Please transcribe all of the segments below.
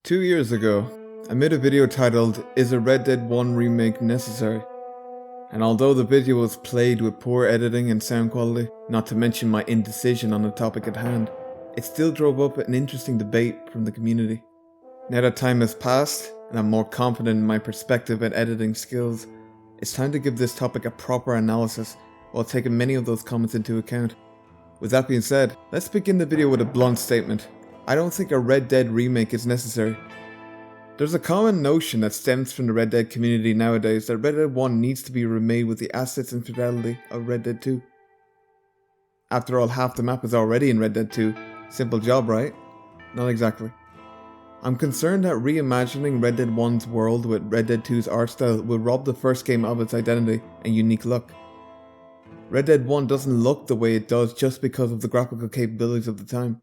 2 years ago, I made a video titled, "Is a Red Dead 1 remake necessary?" And although the video was played with poor editing and sound quality, not to mention my indecision on the topic at hand, it still drove up an interesting debate from the community. Now that time has passed, and I'm more confident in my perspective and editing skills, it's time to give this topic a proper analysis while taking many of those comments into account. With that being said, let's begin the video with a blunt statement. I don't think a Red Dead remake is necessary. There's a common notion that stems from the Red Dead community nowadays that Red Dead 1 needs to be remade with the assets and fidelity of Red Dead 2. After all, half the map is already in Red Dead 2. Simple job, right? Not exactly. I'm concerned that reimagining Red Dead 1's world with Red Dead 2's art style will rob the first game of its identity and unique look. Red Dead 1 doesn't look the way it does just because of the graphical capabilities of the time.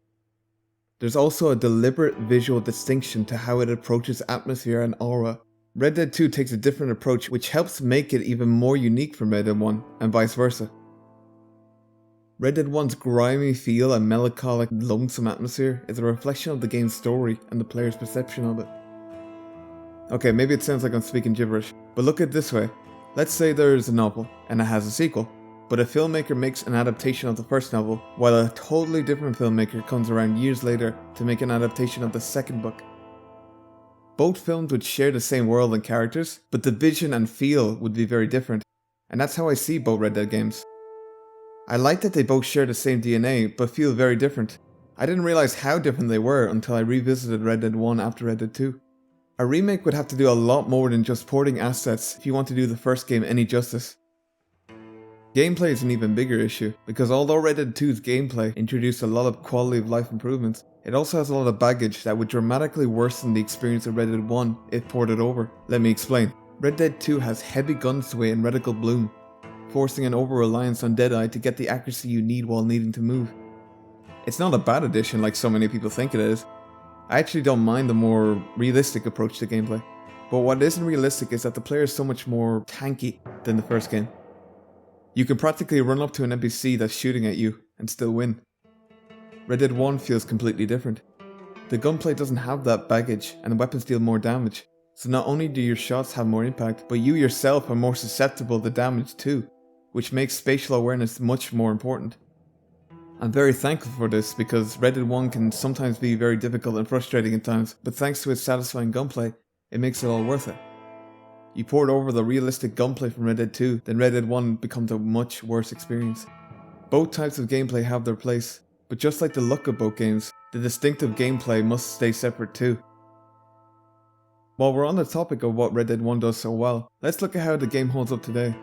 There's also a deliberate visual distinction to how it approaches atmosphere and aura. Red Dead 2 takes a different approach which helps make it even more unique from Red Dead 1, and vice versa. Red Dead 1's grimy feel and melancholic, lonesome atmosphere is a reflection of the game's story and the player's perception of it. Okay, maybe it sounds like I'm speaking gibberish, but look at it this way. Let's say there's a novel, and it has a sequel. But a filmmaker makes an adaptation of the first novel, while a totally different filmmaker comes around years later to make an adaptation of the second book. Both films would share the same world and characters, but the vision and feel would be very different, and that's how I see both Red Dead games. I like that they both share the same DNA, but feel very different. I didn't realize how different they were until I revisited Red Dead 1 after Red Dead 2. A remake would have to do a lot more than just porting assets if you want to do the first game any justice. Gameplay is an even bigger issue, because although Red Dead 2's gameplay introduced a lot of quality of life improvements, it also has a lot of baggage that would dramatically worsen the experience of Red Dead 1 if ported over. Let me explain. Red Dead 2 has heavy gun sway and reticle bloom, forcing an over-reliance on Deadeye to get the accuracy you need while needing to move. It's not a bad addition like so many people think it is. I actually don't mind the more realistic approach to gameplay, but what isn't realistic is that the player is so much more tanky than the first game. You can practically run up to an NPC that's shooting at you and still win. Red Dead 1 feels completely different. The gunplay doesn't have that baggage and the weapons deal more damage, so not only do your shots have more impact, but you yourself are more susceptible to damage too, which makes spatial awareness much more important. I'm very thankful for this because Red Dead 1 can sometimes be very difficult and frustrating at times, but thanks to its satisfying gunplay, it makes it all worth it. You port over the realistic gunplay from Red Dead 2, then Red Dead 1 becomes a much worse experience. Both types of gameplay have their place, but just like the look of both games, the distinctive gameplay must stay separate too. While we're on the topic of what Red Dead 1 does so well, let's look at how the game holds up today.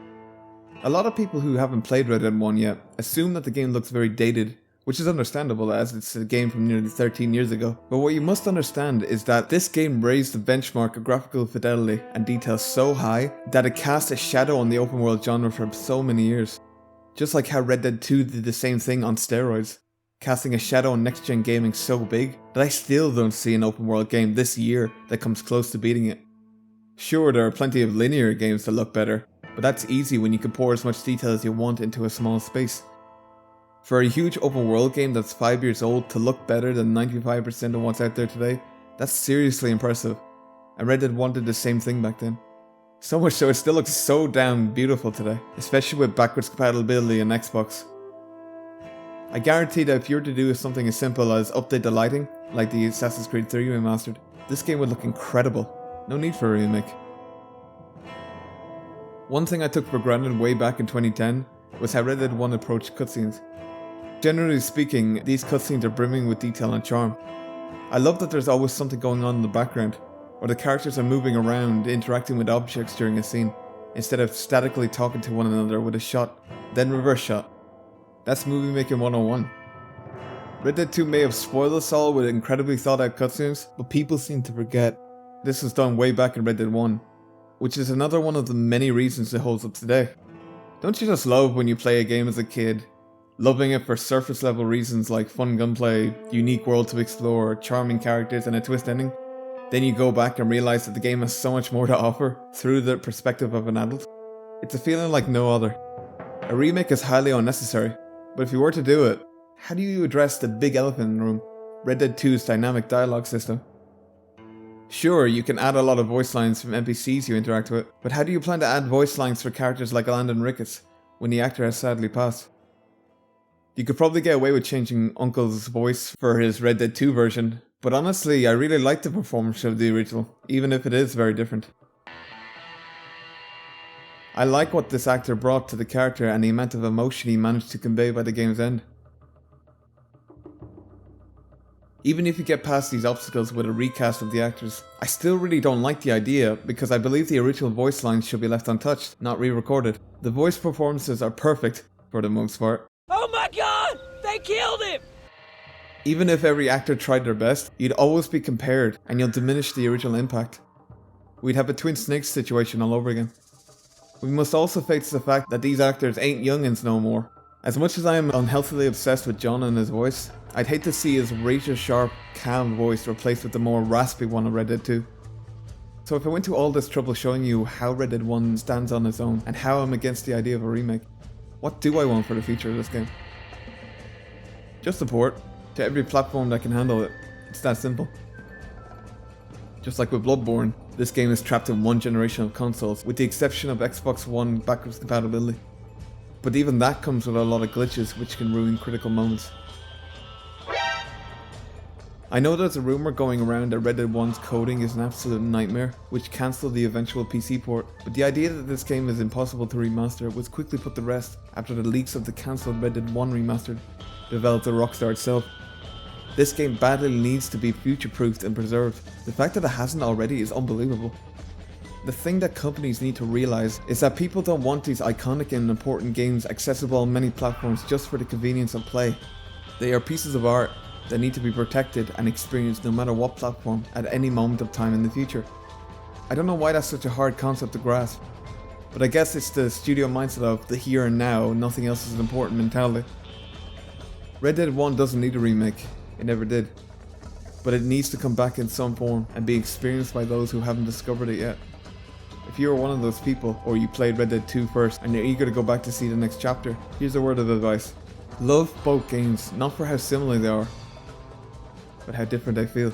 A lot of people who haven't played Red Dead 1 yet assume that the game looks very dated, which is understandable as it's a game from nearly 13 years ago. But what you must understand is that this game raised the benchmark of graphical fidelity and detail so high that it cast a shadow on the open world genre for so many years. Just like how Red Dead 2 did the same thing on steroids, casting a shadow on next gen gaming so big that I still don't see an open world game this year that comes close to beating it. Sure, there are plenty of linear games that look better, but that's easy when you can pour as much detail as you want into a small space. For a huge open world game that's 5 years old to look better than 95% of what's out there today, that's seriously impressive. And Red Dead 1 did the same thing back then. So much so it still looks so damn beautiful today, especially with backwards compatibility on Xbox. I guarantee that if you were to do something as simple as update the lighting, like the Assassin's Creed 3 remastered, this game would look incredible. No need for a remake. One thing I took for granted way back in 2010 was how Red Dead 1 approached cutscenes. Generally speaking, these cutscenes are brimming with detail and charm. I love that there's always something going on in the background, or the characters are moving around, interacting with objects during a scene, instead of statically talking to one another with a shot, then reverse shot. That's movie making 101. Red Dead 2 may have spoiled us all with incredibly thought out cutscenes, but people seem to forget this was done way back in Red Dead 1, which is another one of the many reasons it holds up today. Don't you just love when you play a game as a kid? Loving it for surface level reasons like fun gunplay, unique world to explore, charming characters and a twist ending. Then you go back and realize that the game has so much more to offer through the perspective of an adult. It's a feeling like no other. A remake is highly unnecessary, but if you were to do it, how do you address the big elephant in the room? Red Dead 2's dynamic dialogue system. Sure, you can add a lot of voice lines from NPCs you interact with, but how do you plan to add voice lines for characters like Landon Ricketts when the actor has sadly passed? You could probably get away with changing Uncle's voice for his Red Dead 2 version, but honestly, I really like the performance of the original, even if it is very different. I like what this actor brought to the character and the amount of emotion he managed to convey by the game's end. Even if you get past these obstacles with a recast of the actors, I still really don't like the idea because I believe the original voice lines should be left untouched, not re-recorded. The voice performances are perfect for the most part. Oh my god! They killed him! Even if every actor tried their best, you'd always be compared and you'll diminish the original impact. We'd have a Twin Snakes situation all over again. We must also face the fact that these actors ain't youngins no more. As much as I am unhealthily obsessed with John and his voice, I'd hate to see his razor sharp, calm voice replaced with the more raspy one of Red Dead 2. So if I went to all this trouble showing you how Red Dead 1 stands on its own and how I'm against the idea of a remake, what do I want for the future of this game? Just a port to every platform that can handle it. It's that simple. Just like with Bloodborne, this game is trapped in one generation of consoles, with the exception of Xbox One backwards compatibility. But even that comes with a lot of glitches which can ruin critical moments. I know there's a rumour going around that Red Dead 1's coding is an absolute nightmare, which cancelled the eventual PC port, but the idea that this game is impossible to remaster was quickly put to rest after the leaks of the cancelled Red Dead 1 remastered, developed by Rockstar itself. This game badly needs to be future-proofed and preserved. The fact that it hasn't already is unbelievable. The thing that companies need to realise is that people don't want these iconic and important games accessible on many platforms just for the convenience of play. They are pieces of art that need to be protected and experienced no matter what platform at any moment of time in the future. I don't know why that's such a hard concept to grasp, but I guess it's the studio mindset of the here and now, nothing else is important mentality. Red Dead 1 doesn't need a remake, it never did, but it needs to come back in some form and be experienced by those who haven't discovered it yet. If you are one of those people, or you played Red Dead 2 first and you're eager to go back to see the next chapter, here's a word of advice. Love both games, not for how similar they are, but how different they feel.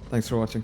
Thanks for watching.